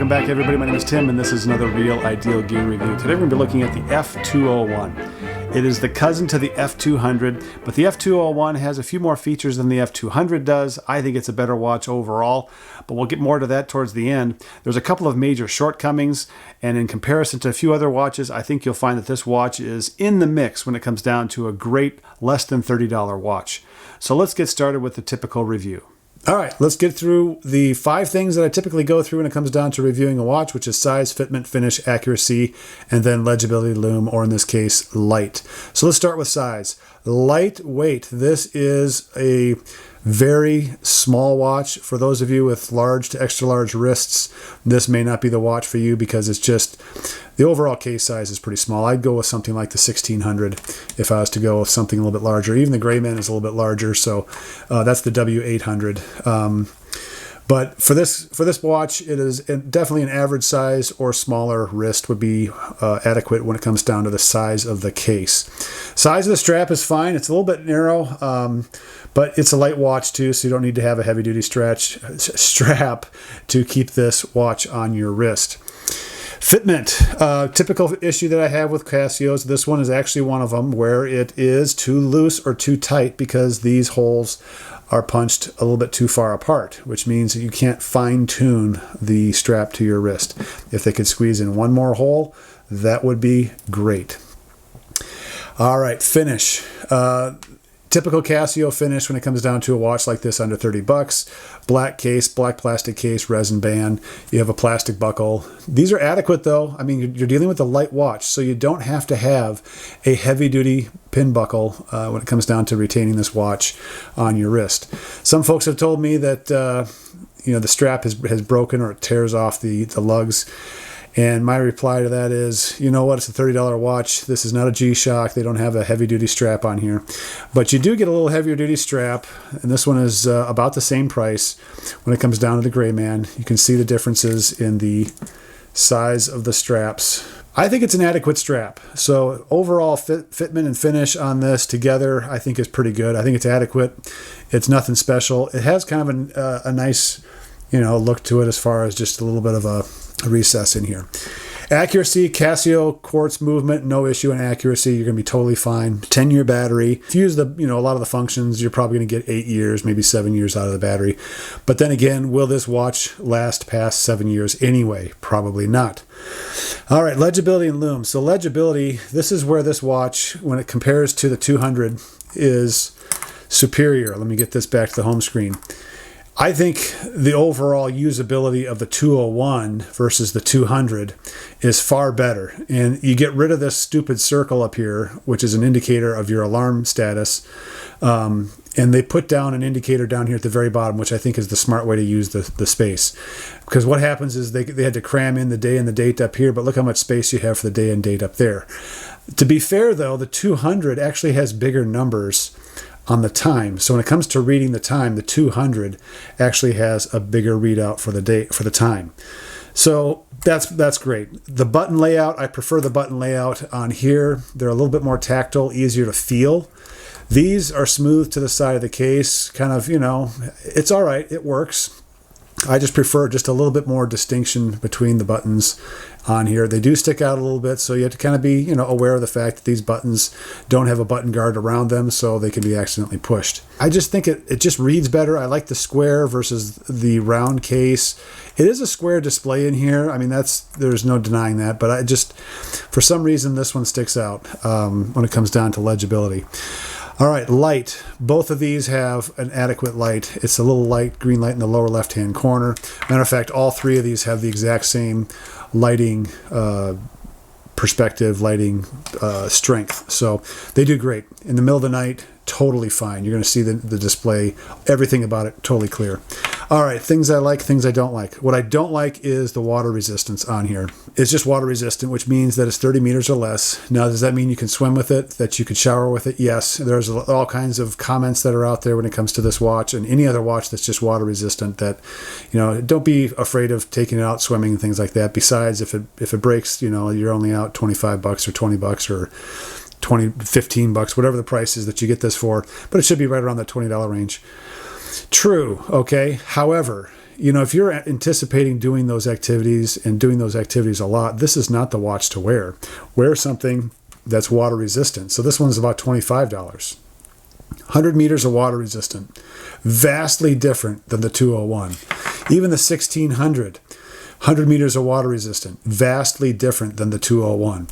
Welcome back, everybody. My name is Tim, and this is another Real Ideal Gear Review. Today we're going to be looking at the F201. It is the cousin to the F200, but the F201 has a few more features than the F200 does. I think it's a better watch overall, but we'll get more to that towards the end. There's a couple of major shortcomings, and in comparison to a few other watches, I think you'll find that this watch is in the mix when it comes down to a great less than $30 watch. So let's get started with the typical review. All right, let's get through the 5 things that I typically go through when it comes down to reviewing a watch, which is size, fitment, finish, accuracy, and then legibility, lume, or in this case, light. So let's start with size. Lightweight. This is a very small watch. For those of you with large to extra large wrists, this may not be the watch for you because it's just, the overall case size is pretty small. I'd go with something like the 1600 if I was to go with something a little bit larger. Even the Grayman is a little bit larger, so that's the W800. But for this watch, it is definitely an average size or smaller wrist would be adequate when it comes down to the size of the case. Size of the strap is fine. It's a little bit narrow, but it's a light watch too, so you don't need to have a heavy-duty strap to keep this watch on your wrist. Fitment, typical issue that I have with Casios. This one is actually one of them where it is too loose or too tight because these holes are punched a little bit too far apart, which means that you can't fine-tune the strap to your wrist. If they could squeeze in one more hole, that would be great. All right, finish. Typical Casio finish when it comes down to a watch like this under 30 bucks. Black case, black plastic case, resin band. You have a plastic buckle. These are adequate though. I mean, you're dealing with a light watch, so you don't have to have a heavy-duty pin buckle when it comes down to retaining this watch on your wrist. Some folks have told me that the strap has broken or it tears off the lugs. And my reply to that is, you know what, it's a $30 watch. This is not a G-Shock. They don't have a heavy-duty strap on here. But you do get a little heavier-duty strap, and this one is about the same price when it comes down to the Grayman. You can see the differences in the size of the straps. I think it's an adequate strap. So overall fitment and finish on this together, I think is pretty good. I think it's adequate. It's nothing special. It has kind of a nice, look to it as far as just a little bit of a recess in here. Accuracy, Casio quartz movement, no issue in accuracy. You're going to be totally fine. 10-year battery. If you use a lot of the functions, you're probably going to get 8 years, maybe 7 years out of the battery. But then again, will this watch last past 7 years anyway? Probably not. All right, legibility and lume. So legibility, this is where this watch, when it compares to the 200, is superior. Let me get this back to the home screen. I think the overall usability of the 201 versus the 200 is far better. And you get rid of this stupid circle up here, which is an indicator of your alarm status. And they put down an indicator down here at the very bottom, which I think is the smart way to use the space. Because what happens is they had to cram in the day and the date up here, but look how much space you have for the day and date up there. To be fair, though, the 200 actually has bigger numbers on the time. So when it comes to reading the time, the 200 actually has a bigger readout for the time. So that's great. The button layout, I prefer the button layout on here. They're a little bit more tactile, easier to feel. These are smooth to the side of the case, kind of, it's all right, it works. I just prefer just a little bit more distinction between the buttons on here. They do stick out a little bit, so you have to kind of be, aware of the fact that these buttons don't have a button guard around them, so they can be accidentally pushed. I just think it just reads better. I like the square versus the round case. It is a square display in here. I mean, there's no denying that, but for some reason, this one sticks out when it comes down to legibility. All right, light. Both of these have an adequate light. It's a little light, green light in the lower left-hand corner. Matter of fact, all 3 of these have the exact same lighting perspective, lighting strength. So they do great. In the middle of the night, totally fine. You're going to see the display, everything about it totally clear. All right, things I like, things I don't like. What I don't like is the water resistance on here. It's just water resistant, which means that it's 30 meters or less. Now, does that mean you can swim with it, that you could shower with it? Yes. There's all kinds of comments that are out there when it comes to this watch and any other watch that's just water resistant that, don't be afraid of taking it out swimming and things like that. Besides, if it breaks, you're only out 25 bucks or 20 bucks or 15 bucks, whatever the price is that you get this for, but it should be right around that $20 range. True, okay. However, if you're anticipating doing those activities and doing those activities a lot, this is not the watch to wear. Wear something that's water resistant. So this one's about $25. 100 meters of water resistant. Vastly different than the 201. Even the 1600. 100 meters of water resistant, vastly different than the 201.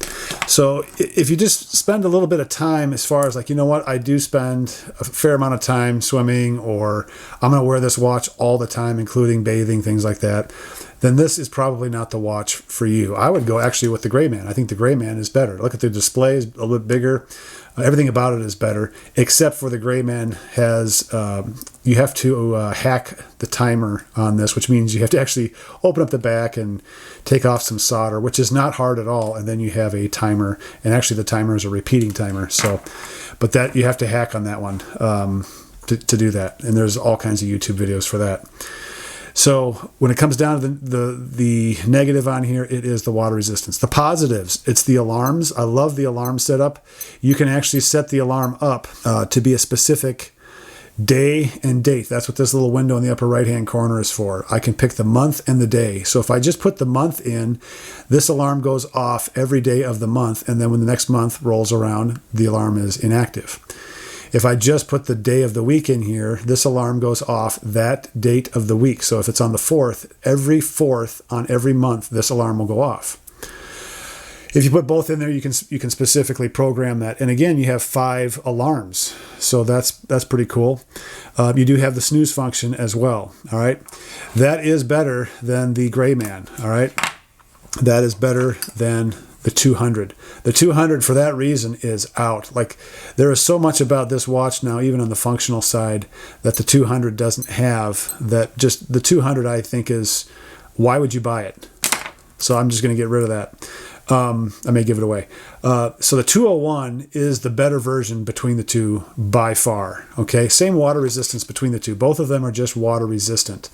So if you just spend a little bit of time as far as like, I do spend a fair amount of time swimming, or I'm going to wear this watch all the time, including bathing, things like that, then this is probably not the watch for you. I would go actually with the Gray Man. I think the Gray Man is better. Look at the display, is a little bit bigger. Everything about it is better, except for the Gray Man has, you have to hack the timer on this, which means you have to actually open up the back and take off some solder, which is not hard at all. And then you have a timer, and actually the timer is a repeating timer. So, but that you have to hack on that one to do that. And there's all kinds of YouTube videos for that. So when it comes down to the negative on here, it is the water resistance. The positives, it's the alarms. I love the alarm setup. You can actually set the alarm up to be a specific day and date. That's what this little window in the upper right-hand corner is for. I can pick the month and the day. So if I just put the month in, this alarm goes off every day of the month, and then when the next month rolls around, the alarm is inactive. If I just put the day of the week in here, this alarm goes off that date of the week. So if it's on the 4th, every 4th on every month, this alarm will go off. If you put both in there, you can specifically program that. And again, you have 5 alarms. So that's pretty cool. You do have the snooze function as well. All right. That is better than the Gray Man. All right. That is better than the 200. The 200 for that reason is out. Like, there is so much about this watch now, even on the functional side, that the 200 doesn't have. That just the 200, I think, is, why would you buy it? So I'm just going to get rid of that. I may give it away. So the 201 is the better version between the two by far. Okay, same water resistance between the two. Both of them are just water resistant.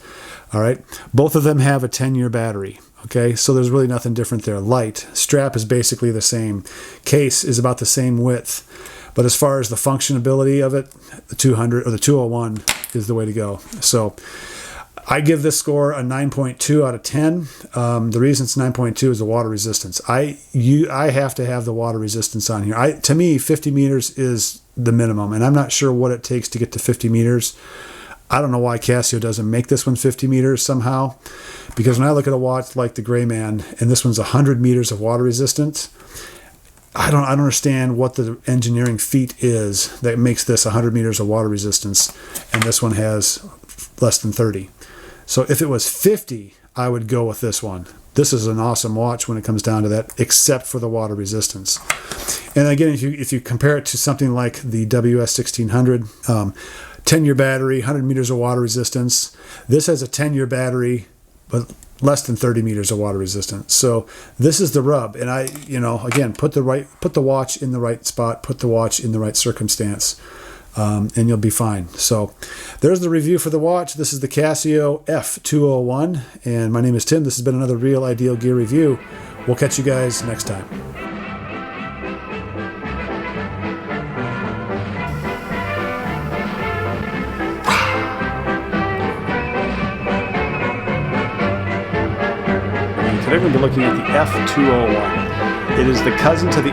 All right, both of them have a 10-year battery. Okay, so there's really nothing different there. Light, strap is basically the same. Case is about the same width. But as far as the functionability of it, the 200 or the 201 is the way to go. So I give this score a 9.2 out of 10. The reason it's 9.2 is the water resistance. I have to have the water resistance on here. To me, 50 meters is the minimum, and I'm not sure what it takes to get to 50 meters. I don't know why Casio doesn't make this one 50 meters somehow, because when I look at a watch like the Gray Man, and this one's 100 meters of water resistance, I don't understand what the engineering feat is that makes this 100 meters of water resistance, and this one has less than 30. So if it was 50, I would go with this one. This is an awesome watch when it comes down to that, except for the water resistance. And again, if you compare it to something like the WS 1600, 10-year battery, 100 meters of water resistance. This has a 10-year battery, but less than 30 meters of water resistance. So this is the rub. And again, put the watch in the right spot, put the watch in the right circumstance, and you'll be fine. So there's the review for the watch. This is the Casio F201, and my name is Tim. This has been another Real Ideal Gear review. We'll catch you guys next time. Today we're going to be looking at the F201. It is the cousin to the